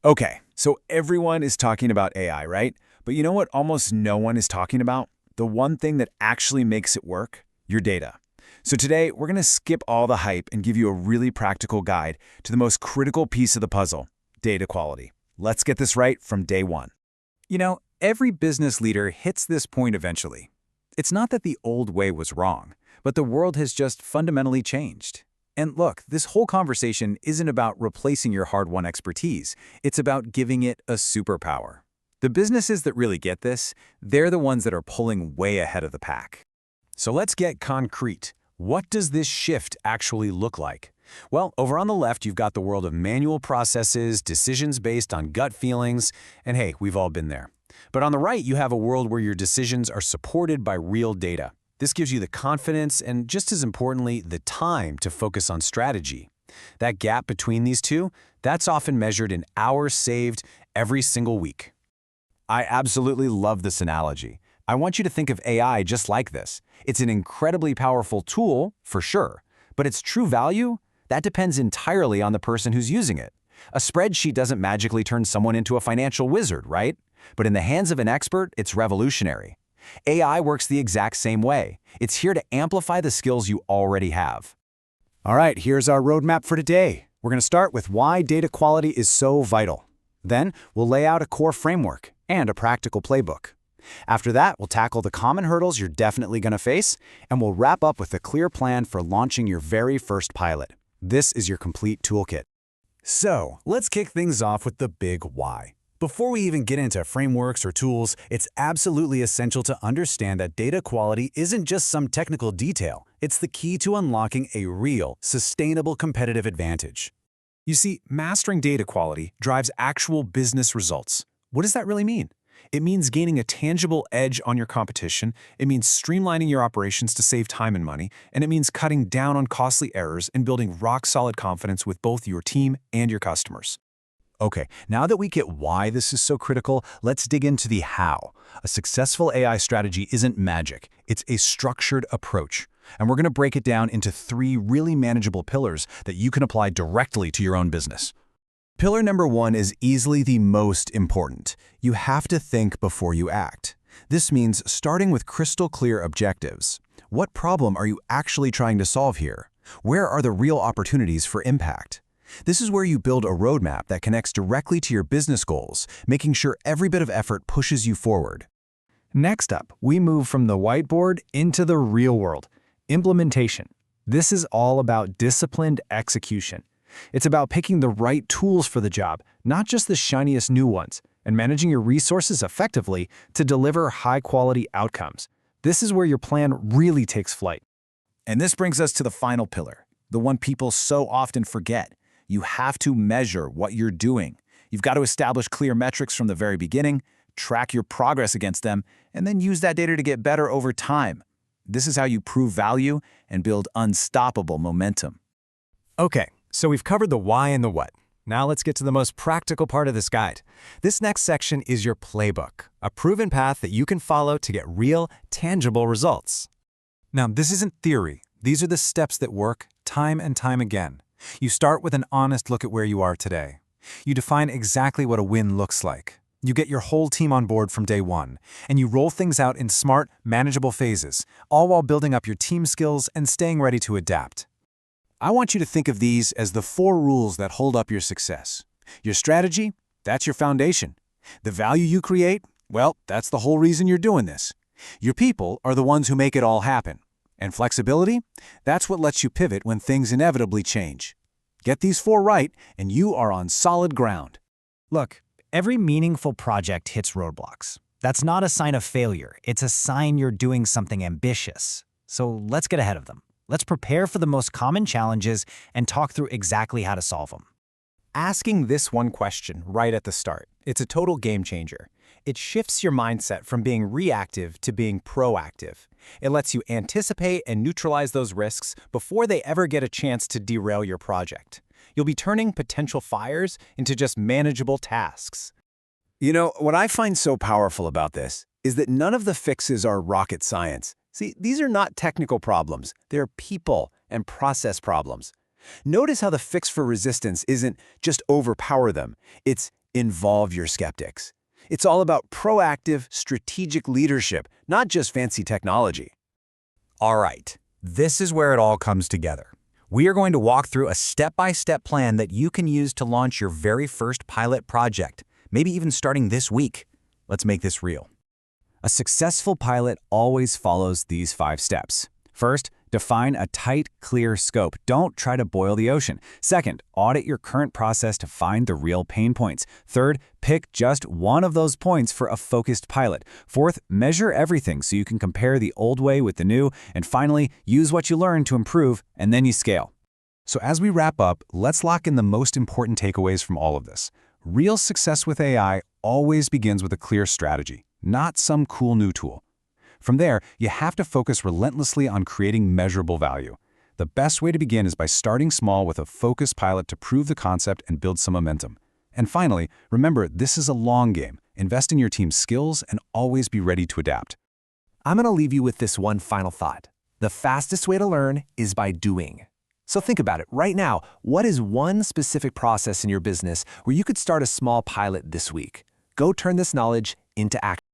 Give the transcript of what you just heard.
Okay, so everyone is talking about AI, right? But you know what almost no one is talking about? The one thing that actually makes it work? Your data. So today, we're going to skip all the hype and give you a really practical guide to the most critical piece of the puzzle, data quality. Let's get this right from day one. Every business leader hits this point eventually. It's not that the old way was wrong, but the world has just fundamentally changed. And look, this whole conversation isn't about replacing your hard-won expertise. It's about giving it a superpower. The businesses that really get this, they're the ones that are pulling way ahead of the pack. So let's get concrete. What does this shift actually look like? Well, over on the left, you've got the world of manual processes, decisions based on gut feelings, and hey, we've all been there. But on the right, you have a world where your decisions are supported by real data. This gives you the confidence and, just as importantly, the time to focus on strategy. That gap between these two, that's often measured in hours saved every single week. I absolutely love this analogy. I want you to think of AI just like this. It's an incredibly powerful tool, for sure, but its true value? That depends entirely on the person who's using it. A spreadsheet doesn't magically turn someone into a financial wizard, right? But in the hands of an expert, it's revolutionary. AI works the exact same way. It's here to amplify the skills you already have. All right, here's our roadmap for today. We're going to start with why data quality is so vital. Then, we'll lay out a core framework and a practical playbook. After that, we'll tackle the common hurdles you're definitely going to face, and we'll wrap up with a clear plan for launching your very first pilot. This is your complete toolkit. So, let's kick things off with the big why. Before we even get into frameworks or tools, it's absolutely essential to understand that data quality isn't just some technical detail. It's the key to unlocking a real, sustainable competitive advantage. You see, mastering data quality drives actual business results. What does that really mean? It means gaining a tangible edge on your competition, it means streamlining your operations to save time and money, and it means cutting down on costly errors and building rock-solid confidence with both your team and your customers. Okay, now that we get why this is so critical, let's dig into the how. A successful AI strategy isn't magic, it's a structured approach. And we're going to break it down into 3 really manageable pillars that you can apply directly to your own business. Pillar number 1 is easily the most important. You have to think before you act. This means starting with crystal clear objectives. What problem are you actually trying to solve here? Where are the real opportunities for impact? This is where you build a roadmap that connects directly to your business goals, making sure every bit of effort pushes you forward. Next up, we move from the whiteboard into the real world. Implementation. This is all about disciplined execution. It's about picking the right tools for the job, not just the shiniest new ones, and managing your resources effectively to deliver high-quality outcomes. This is where your plan really takes flight. And this brings us to the final pillar, the one people so often forget. You have to measure what you're doing. You've got to establish clear metrics from the very beginning, track your progress against them, and then use that data to get better over time. This is how you prove value and build unstoppable momentum. Okay, so we've covered the why and the what. Now let's get to the most practical part of this guide. This next section is your playbook, a proven path that you can follow to get real, tangible results. Now, this isn't theory. These are the steps that work time and time again. You start with an honest look at where you are today. You define exactly what a win looks like. You get your whole team on board from day one, and you roll things out in smart, manageable phases, all while building up your team skills and staying ready to adapt. I want you to think of these as the 4 rules that hold up your success. Your strategy, that's your foundation. The value you create, well, that's the whole reason you're doing this. Your people are the ones who make it all happen. And flexibility, that's what lets you pivot when things inevitably change. Get these 4 right, and you are on solid ground. Look, every meaningful project hits roadblocks. That's not a sign of failure. It's a sign you're doing something ambitious. So let's get ahead of them. Let's prepare for the most common challenges and talk through exactly how to solve them. Asking this one question right at the start, it's a total game changer. It shifts your mindset from being reactive to being proactive. It lets you anticipate and neutralize those risks before they ever get a chance to derail your project. You'll be turning potential fires into just manageable tasks. What I find so powerful about this is that none of the fixes are rocket science. See, these are not technical problems. They're people and process problems. Notice how the fix for resistance isn't just overpower them. It's Involve your skeptics. It's all about proactive, strategic leadership, not just fancy technology. All right, this is where it all comes together. We are going to walk through a step-by-step plan that you can use to launch your very first pilot project, maybe even starting this week. Let's make this real. A successful pilot always follows these 5 steps. First, define a tight, clear scope. Don't try to boil the ocean. Second, audit your current process to find the real pain points. Third, pick just one of those points for a focused pilot. Fourth, measure everything so you can compare the old way with the new. And finally, use what you learn to improve, and then you scale. So as we wrap up, let's lock in the most important takeaways from all of this. Real success with AI always begins with a clear strategy, not some cool new tool. From there, you have to focus relentlessly on creating measurable value. The best way to begin is by starting small with a focused pilot to prove the concept and build some momentum. And finally, remember, this is a long game. Invest in your team's skills and always be ready to adapt. I'm going to leave you with this one final thought. The fastest way to learn is by doing. So think about it. Right now, what is one specific process in your business where you could start a small pilot this week? Go turn this knowledge into action.